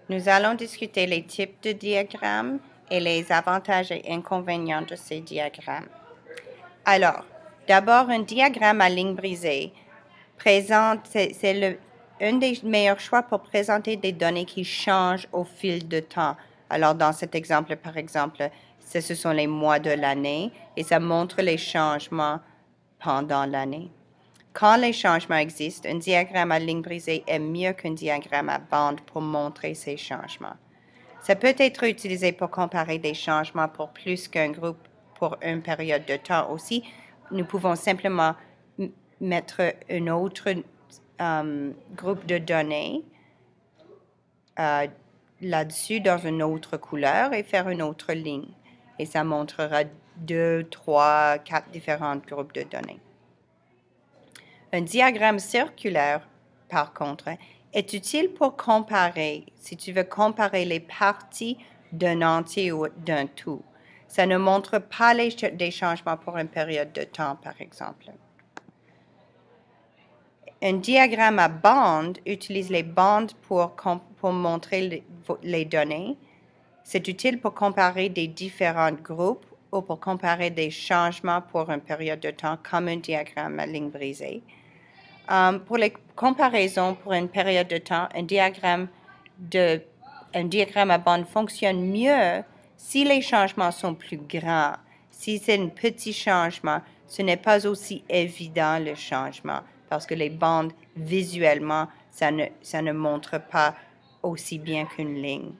Nous allons discuter les types de diagrammes et les avantages et inconvénients de ces diagrammes. Alors, d'abord, un diagramme à ligne brisée présente, c'est un des meilleurs choix pour présenter des données qui changent au fil de temps. Alors, dans cet exemple, par exemple, ce sont les mois de l'année et ça montre les changements pendant l'année. Quand les changements existent, un diagramme à ligne brisée est mieux qu'un diagramme à bande pour montrer ces changements. Ça peut être utilisé pour comparer des changements pour plus qu'un groupe pour une période de temps aussi. Nous pouvons simplement mettre un autre groupe de données là-dessus dans une autre couleur et faire une autre ligne. Et ça montrera 2, 3, 4 différents groupes de données. Un diagramme circulaire, par contre, est utile pour comparer, si tu veux comparer les parties d'un entier ou d'un tout. Ça ne montre pas des changements pour une période de temps, par exemple. Un diagramme à bandes utilise les bandes pour montrer les données. C'est utile pour comparer des différents groupes ou pour comparer des changements pour une période de temps, comme un diagramme à ligne brisée. Pour les comparaisons pour une période de temps, un diagramme à bande fonctionne mieux si les changements sont plus grands. Si c'est un petit changement, ce n'est pas aussi évident le changement parce que les bandes, visuellement, ça ne montre pas aussi bien qu'une ligne.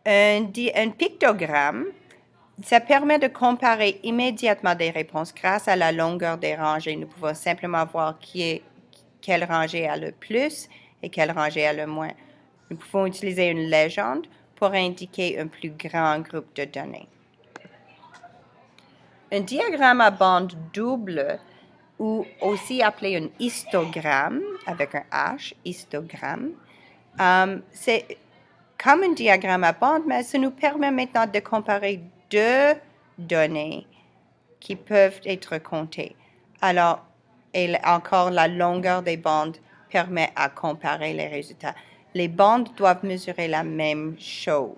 Un pictogramme, ça permet de comparer immédiatement des réponses grâce à la longueur des rangées. Nous pouvons simplement voir quelle rangée a le plus et quelle rangée a le moins. Nous pouvons utiliser une légende pour indiquer un plus grand groupe de données. Un diagramme à bande double, ou aussi appelé un histogramme, avec un H, histogramme, c'est comme un diagramme à bande, mais ça nous permet maintenant de comparer deux données qui peuvent être comptées. Alors, et encore, la longueur des bandes permet à comparer les résultats. Les bandes doivent mesurer la même chose.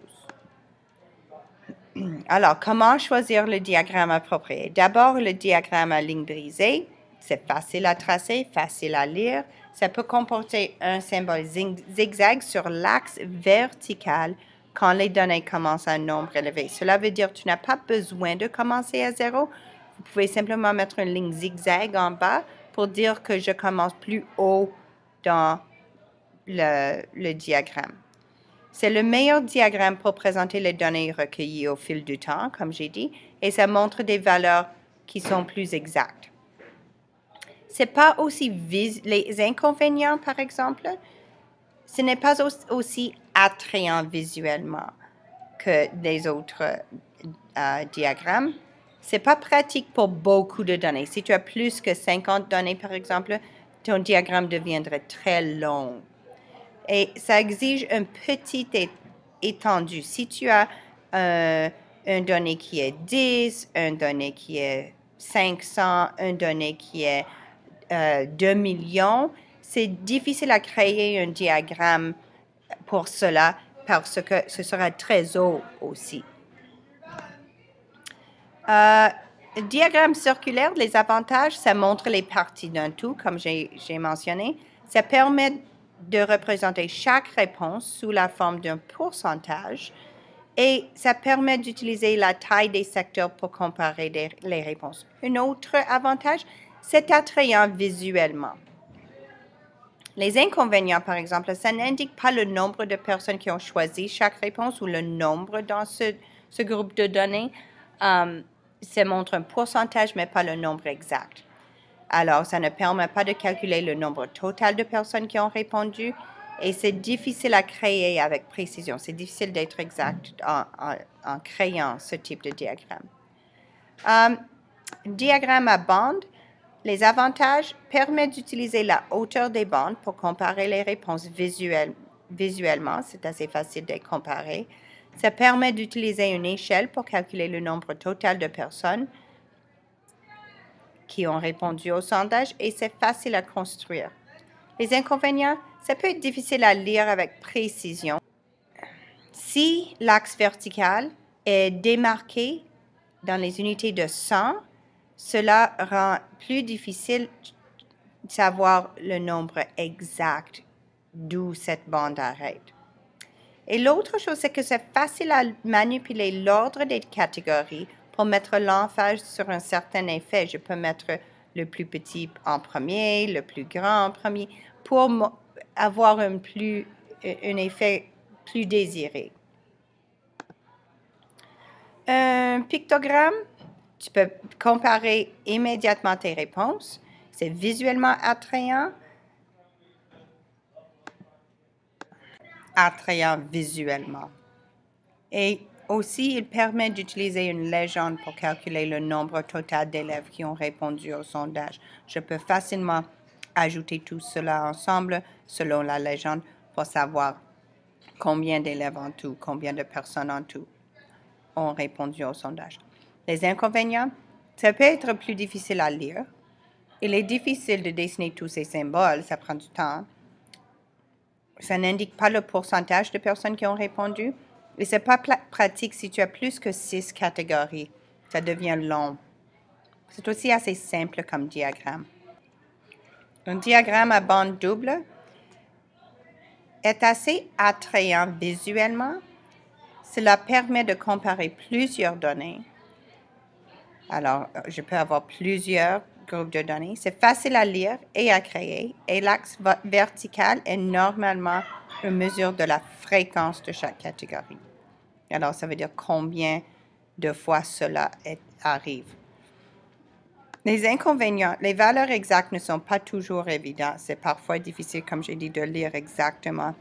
Alors, comment choisir le diagramme approprié? D'abord, le diagramme à ligne brisée. C'est facile à tracer, facile à lire. Ça peut comporter un symbole zigzag sur l'axe vertical quand les données commencent à un nombre élevé. Cela veut dire que tu n'as pas besoin de commencer à 0. Vous pouvez simplement mettre une ligne zigzag en bas pour dire que je commence plus haut dans le diagramme. C'est le meilleur diagramme pour présenter les données recueillies au fil du temps, comme j'ai dit, et ça montre des valeurs qui sont plus exactes. Ce n'est pas aussi les inconvénients, par exemple, ce n'est pas aussi attrayant visuellement que les autres diagrammes. Ce n'est pas pratique pour beaucoup de données. Si tu as plus que 50 données, par exemple, ton diagramme deviendrait très long. Et ça exige un petit étendue. Si tu as une donnée qui est 10, une donnée qui est 500, une donnée qui est 2 millions, c'est difficile à créer un diagramme pour cela parce que ce sera très haut aussi. Diagramme circulaire, les avantages, ça montre les parties d'un tout, comme j'ai mentionné. Ça permet de représenter chaque réponse sous la forme d'un pourcentage et ça permet d'utiliser la taille des secteurs pour comparer les réponses. Un autre avantage, c'est attrayant visuellement. Les inconvénients, par exemple, ça n'indique pas le nombre de personnes qui ont choisi chaque réponse ou le nombre dans ce groupe de données. Ça montre un pourcentage, mais pas le nombre exact. Alors, ça ne permet pas de calculer le nombre total de personnes qui ont répondu et c'est difficile à créer avec précision. C'est difficile d'être exact en créant ce type de diagramme. Diagramme à bande, les avantages permettent d'utiliser la hauteur des bandes pour comparer les réponses visuellement. C'est assez facile de les comparer. Ça permet d'utiliser une échelle pour calculer le nombre total de personnes qui ont répondu au sondage et c'est facile à construire. Les inconvénients, ça peut être difficile à lire avec précision. Si l'axe vertical est démarqué dans les unités de 100, cela rend plus difficile de savoir le nombre exact d'où cette bande arrête. Et l'autre chose, c'est que c'est facile à manipuler l'ordre des catégories pour mettre l'emphase sur un certain effet. Je peux mettre le plus petit en premier, le plus grand en premier, pour avoir un effet plus désiré. Un pictogramme, tu peux comparer immédiatement tes réponses. C'est visuellement attrayant visuellement. Et aussi, il permet d'utiliser une légende pour calculer le nombre total d'élèves qui ont répondu au sondage. Je peux facilement ajouter tout cela ensemble selon la légende pour savoir combien d'élèves en tout, combien de personnes en tout ont répondu au sondage. Les inconvénients, ça peut être plus difficile à lire. Il est difficile de dessiner tous ces symboles, ça prend du temps. Ça n'indique pas le pourcentage de personnes qui ont répondu. Et ce n'est pas pratique si tu as plus que 6 catégories. Ça devient long. C'est aussi assez simple comme diagramme. Un diagramme à bande double est assez attrayant visuellement. Cela permet de comparer plusieurs données. Alors, je peux avoir plusieurs groupes de données. C'est facile à lire et à créer. Et l'axe vertical est normalement une mesure de la fréquence de chaque catégorie. Alors, ça veut dire combien de fois cela arrive. Les inconvénients, les valeurs exactes ne sont pas toujours évidentes. C'est parfois difficile, comme j'ai dit, de lire exactement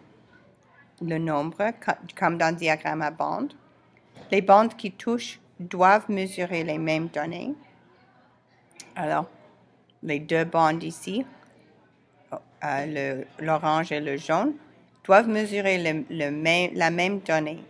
le nombre, comme dans le diagramme à bande. Les bandes qui touchent doivent mesurer les mêmes données. Alors, les deux bandes ici, l'orange et le jaune, doivent mesurer la même donnée.